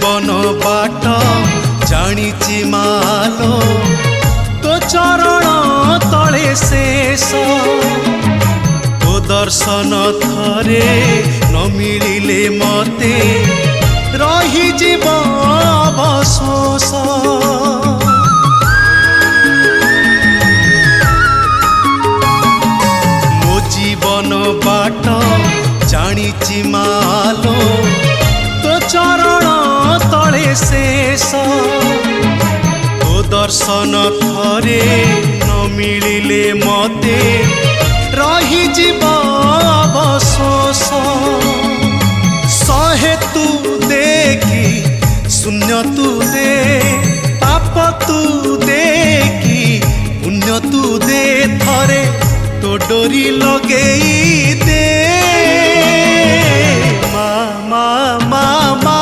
जीवन बाट जानिछि मालो तो चरण तले शेष तो दर्शन थरे न मिलिले मते रही जीव अवशोष मो जीवन बाट जानिछि मालो तो चरण तले शेष तो दर्शन थरे न मिलिले मते रही जीव अवशोष सहे तू देखी शून्य तू दे पाप तू देखी पुण्य तू दे थरे तो डोरी लगेई